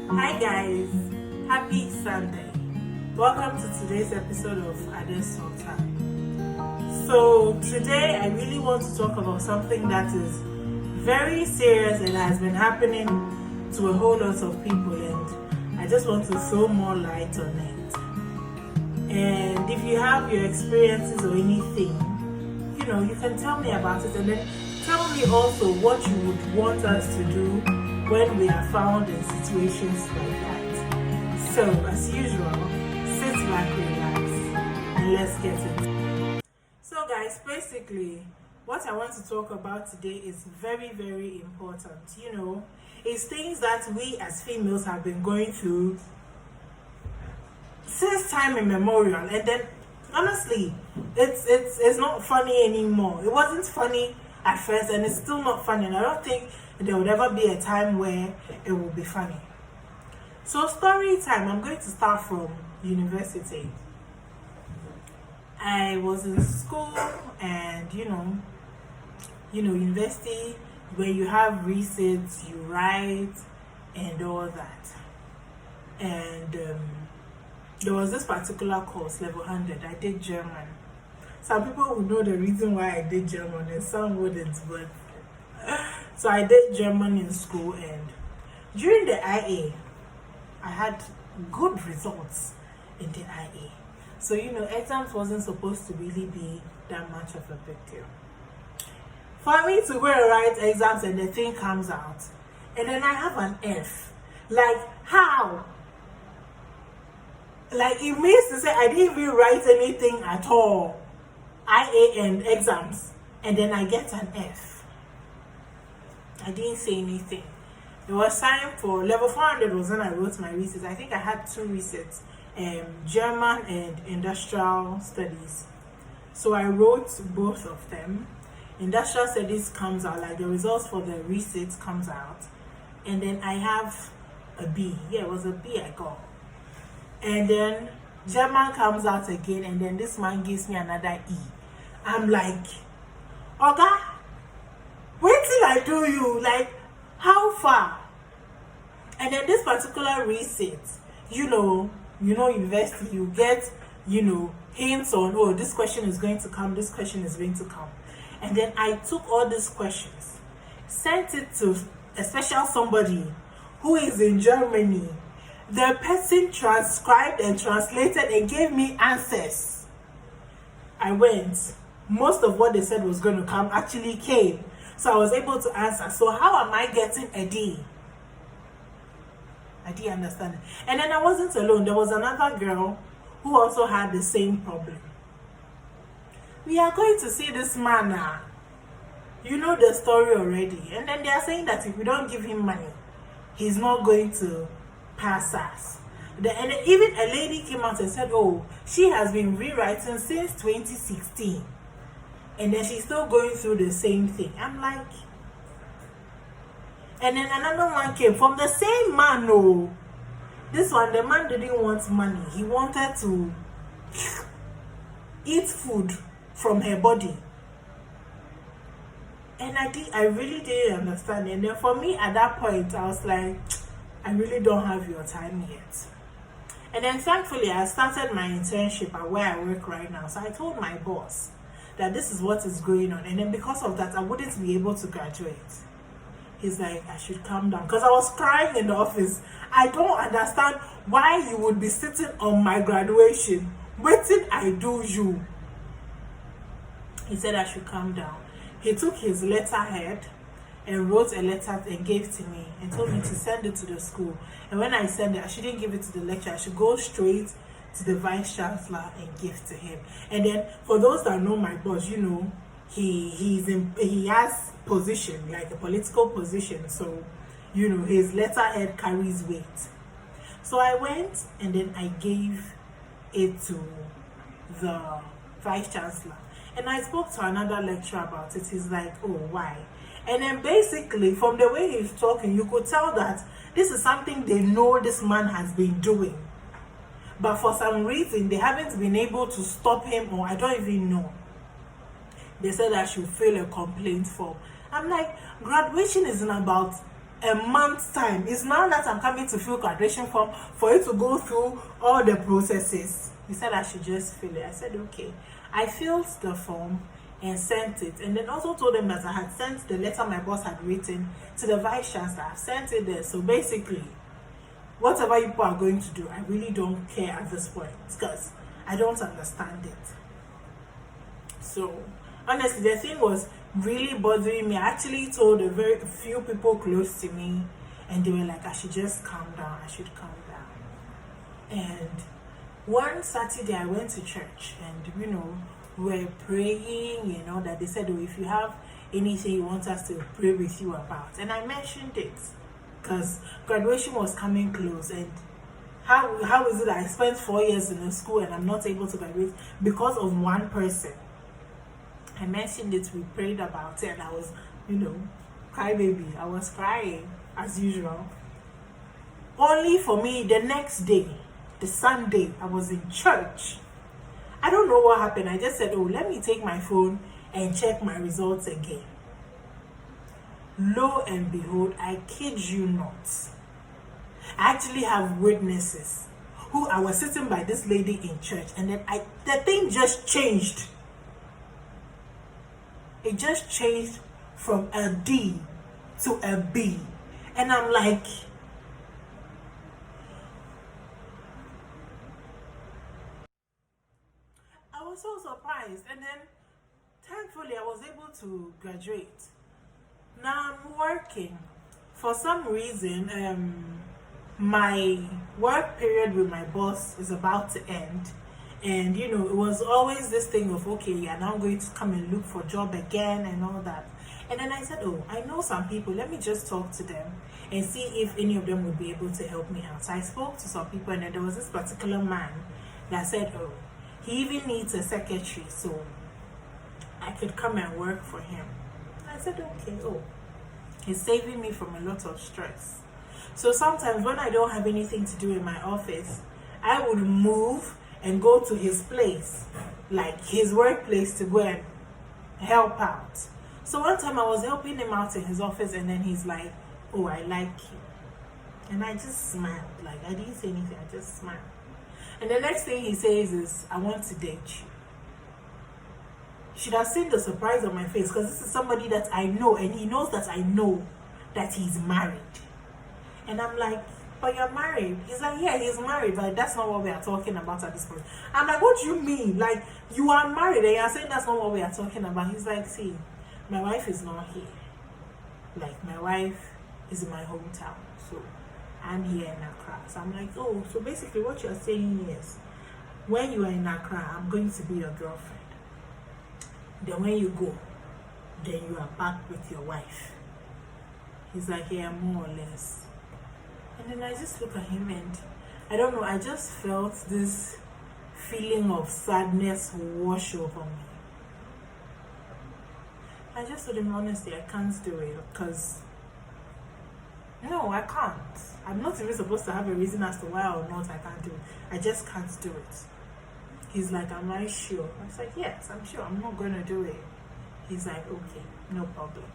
Hi guys, happy Sunday. Welcome to today's episode of Ades Sultan. So today I really want to talk about something that is very serious and has been happening to a whole lot of people, and I just want to throw more light on it. And if you have your experiences or anything, you can tell me about it, and then tell me also what you would want us to do when we are found in situations like that. So, as usual, sit back, relax, and let's get it. So, guys, basically, what I want to talk about today is very, very important. It's things that we as females have been going through since time immemorial, and then honestly, it's not funny anymore. It wasn't funny at first, and it's still not funny, and I don't think there would ever be a time where it will be funny. So story time. I'm going to start from university. I was in school, and university, where you have receipts, you write and all that. And there was this particular course, level 100. I did German. Some people would know the reason why I did German, and some wouldn't, but so I did German in school, and during the IA, I had good results in the IA. So, exams wasn't supposed to really be that much of a big deal. For me to go and write exams and the thing comes out, and then I have an F. Like, how? Like, it means to say I didn't even write anything at all. IA and exams, and then I get an F. I didn't say anything. It was time for level 400 was when I wrote my receipts. I think I had 2 receipts, German and industrial studies. So I wrote both of them. Industrial studies comes out, like the results for the receipts comes out, and then I have a B. Yeah, it was a B I got. And then German comes out again, and then this man gives me another E. I'm like, Oga, wait till I do you, like, how far? And then this particular receipt, university, you get, hints on, oh, this question is going to come, this question is going to come. And then I took all these questions, sent it to a special somebody who is in Germany. The person transcribed and translated and gave me answers. I went. Most of what they said was going to come actually came. So I was able to answer. So how am I getting a D? I didn't understand it. And then I wasn't alone. There was another girl who also had the same problem. We are going to see this man now. You know the story already. And then they are saying that if we don't give him money, he's not going to pass us. And even a lady came out and said, oh, she has been rewriting since 2016. And then she's still going through the same thing. I'm like, and then another one came from the same man. No, this one, the man didn't want money. He wanted to eat food from her body. And I really didn't understand. And then for me at that point, I was like, I really don't have your time yet. And then thankfully, I started my internship at where I work right now. So I told my boss that this is what is going on. And then because of that, I wouldn't be able to graduate. He's like, I should calm down. Because I was crying in the office. I don't understand why you would be sitting on my graduation, waiting I do you. He said I should calm down. He took his letterhead and wrote a letter and gave it to me and told me to send it to the school. And when I send it, I shouldn't give it to the lecturer. I should go straight to the vice chancellor and give to him. And then for those that know my boss, he has position, like a political position. So, his letterhead carries weight. So I went and then I gave it to the vice chancellor. And I spoke to another lecturer about it. He's like, oh, why? And then basically, from the way he's talking, you could tell that this is something they know this man has been doing. But for some reason, they haven't been able to stop him, or I don't even know. They said I should fill a complaint form. I'm like, graduation isn't about a month's time. It's now that I'm coming to fill graduation form for you to go through all the processes. He said I should just fill it. I said okay. I filled the form and sent it, and then also told them that I had sent the letter my boss had written to the vice chancellor. I've sent it there. So basically, whatever you people are going to do, I really don't care at this point because I don't understand it. So honestly, the thing was really bothering me. I actually told a very few people close to me, and they were like, I should just calm down. I should calm down. And one Saturday I went to church, and we're praying, that they said, oh, if you have anything you want us to pray with you about. And I mentioned it because graduation was coming close, and how is it that I spent 4 years in a school and I'm not able to graduate because of one person? I mentioned it, we prayed about it, and I was, crybaby. I was crying as usual. Only for me, the next day, the Sunday, I was in church. I don't know what happened. I just said, oh, let me take my phone and check my results again. Lo and behold, I kid you not, I actually have witnesses who I was sitting by this lady in church, and then the thing just changed. It just changed from a D to a B. And I'm like, I was so surprised. And then thankfully I was able to graduate. Now I'm working. For some reason, my work period with my boss is about to end. And it was always this thing of, okay, you're now going to come and look for a job again and all that. And then I said, oh, I know some people, let me just talk to them and see if any of them would be able to help me out. So I spoke to some people, and then there was this particular man that said, oh, he even needs a secretary, so I could come and work for him. I said, okay, oh, he's saving me from a lot of stress. So sometimes when I don't have anything to do in my office, I would move and go to his place, like his workplace, to go and help out. So one time I was helping him out in his office, and then he's like, oh, I like you. And I just smiled. Like, I didn't say anything, I just smiled. And the next thing he says is, I want to date you. You should have seen the surprise on my face, because this is somebody that I know, and he knows that I know that he's married. And I'm like, but you're married? He's like, yeah, he's married, but that's not what we are talking about at this point. I'm like, what do you mean? Like, you are married and you're saying that's not what we are talking about? He's like, see, my wife is not here. Like, my wife is in my hometown, so I'm here in Accra. So I'm like, oh, so basically what you're saying is, when you are in Accra, I'm going to be your girlfriend. Then when you go, then you are back with your wife. He's like, yeah, more or less. And then I just look at him, and I don't know, I just felt this feeling of sadness wash over me. I just told him, honestly, I can't do it, because no, I can't. I'm not even supposed to have a reason as to why or not I can't do it. I just can't do it. He's like, am I sure? I was like, yes, I'm sure. I'm not going to do it. He's like, okay, no problem.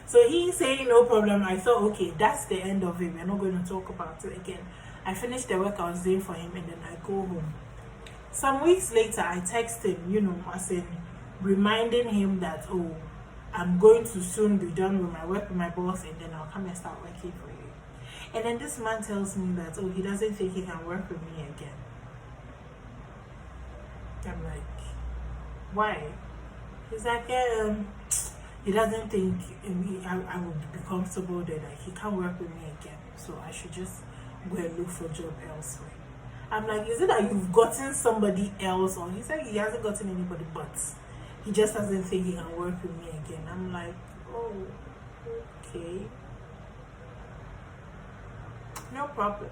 So he's saying no problem. I thought, okay, that's the end of it. We're not going to talk about it again. I finished the work I was doing for him, and then I go home. Some weeks later, I text him, as in reminding him that, oh, I'm going to soon be done with my work with my boss, and then I'll come and start working for you. And then this man tells me that, oh, he doesn't think he can work with me again. I'm like, why? He's like, he doesn't think I would be comfortable there, like he can't work with me again, so I should just go and look for a job elsewhere. I'm like, is it that you've gotten somebody else? Or he said he hasn't gotten anybody, but he just doesn't think he can work with me again. I'm like, oh, okay, no problem.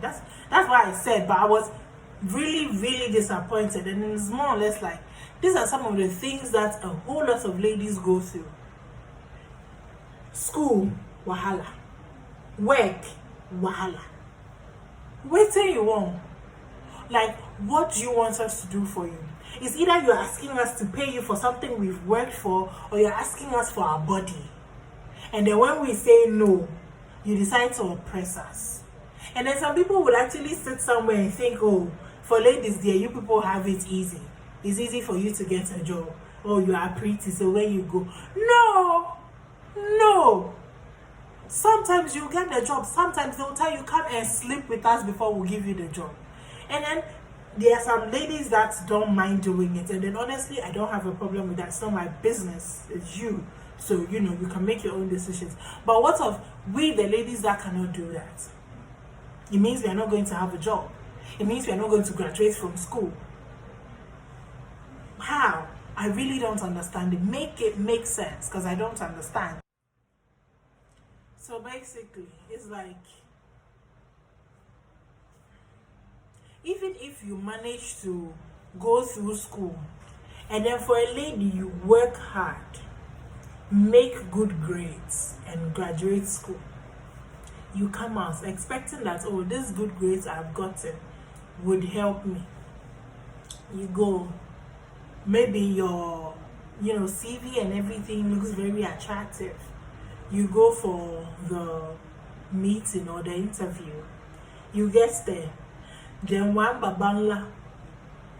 That's why I said, but I was really disappointed. And it's more or less like, these are some of the things that a whole lot of ladies go through. School, wahala. Work, wahala. What do you want? Like, what do you want us to do for you? It's either you're asking us to pay you for something we've worked for, or you're asking us for our body. And then when we say no, you decide to oppress us. And then some people would actually sit somewhere and think, oh, for ladies there, you people have it easy. It's easy for you to get a job. Oh, you are pretty, so when you go. No. Sometimes you get the job. Sometimes they'll tell you, come and sleep with us before we give you the job. And then there are some ladies that don't mind doing it. And then honestly, I don't have a problem with that. It's not my business. It's you. So, you can make your own decisions. But what of we, the ladies that cannot do that? It means we are not going to have a job. It means we are not going to graduate from school. How? I really don't understand it. Make it make sense, because I don't understand. So basically, it's like, even if you manage to go through school, and then for a lady, you work hard, make good grades, and graduate school, you come out expecting that, oh, these good grades I've gotten would help me. You go, maybe your CV and everything looks very attractive. You go for the meeting or the interview. You get there. Then one babangla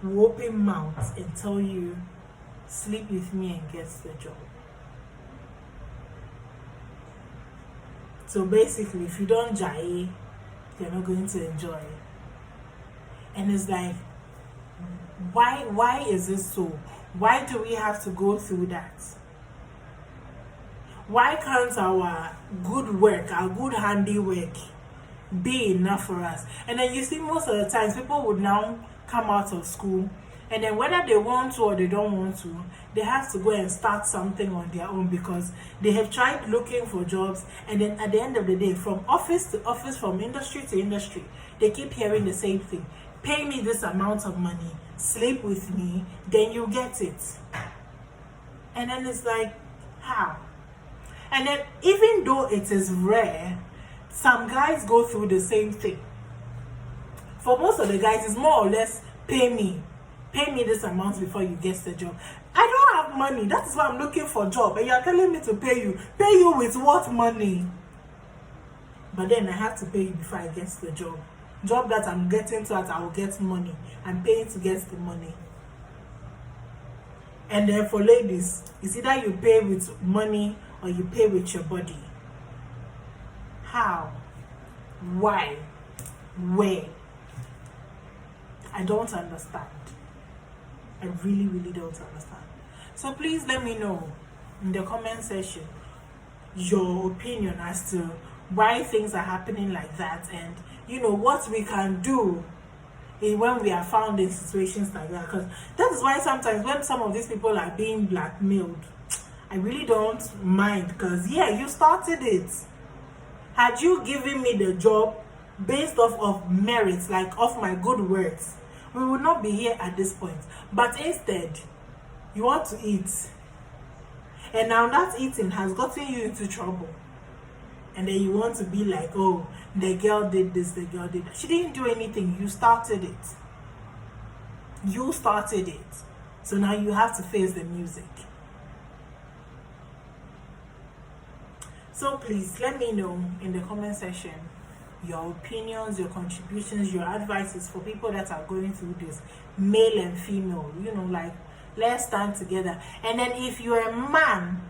will open mouth and tell you, sleep with me and get the job. So basically, if you don't jai, you're not going to enjoy it. And it's like, why is this so? Why do we have to go through that? Why can't our good work, our good handiwork be enough for us? And then you see, most of the times people would now come out of school, and then whether they want to or they don't want to, they have to go and start something on their own, because they have tried looking for jobs, and then at the end of the day, from office to office, from industry to industry, they keep hearing the same thing. Pay me this amount of money, sleep with me, then you get it. And then it's like, how? And then even though it is rare, some guys go through the same thing. For most of the guys, it's more or less, pay me this amount before you get the job. I don't have money. That is why I'm looking for a job. And you're telling me to pay you. Pay you with what money? But then I have to pay you before I get the job. Job that I'm getting to, that I will get money. I'm paying to get the money. And then for ladies, it's either you pay with money or you pay with your body. How? Why? Where? I don't understand. I really, really don't understand. So please let me know in the comment section your opinion as to why things are happening like that, and what we can do when we are found in situations like that. Because that is why sometimes when some of these people are being blackmailed, I really don't mind, because you started it. Had you given me the job based off of merits, like off my good words, we would not be here at this point. But instead, you want to eat, and now that eating has gotten you into trouble, and then you want to be like, oh, the girl did this, the girl did that. She didn't do anything. You started it. So now you have to face the music. So please let me know in the comment section your opinions, your contributions, your advices for people that are going through this, male and female. Like, let's stand together. And then if you're a man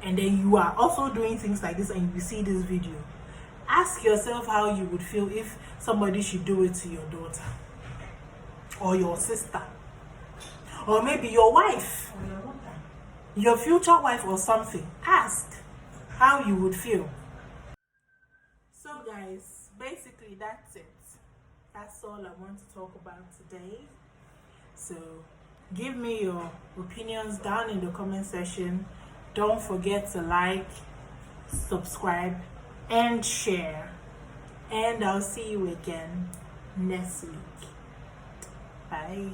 and then you are also doing things like this and you see this video, ask yourself how you would feel if somebody should do it to your daughter or your sister, or maybe your wife, your future wife or something. Ask how you would feel. So guys, basically that's it. That's all I want to talk about today. So give me your opinions down in the comment section. Don't forget to like, subscribe, and share. And I'll see you again next week. Bye.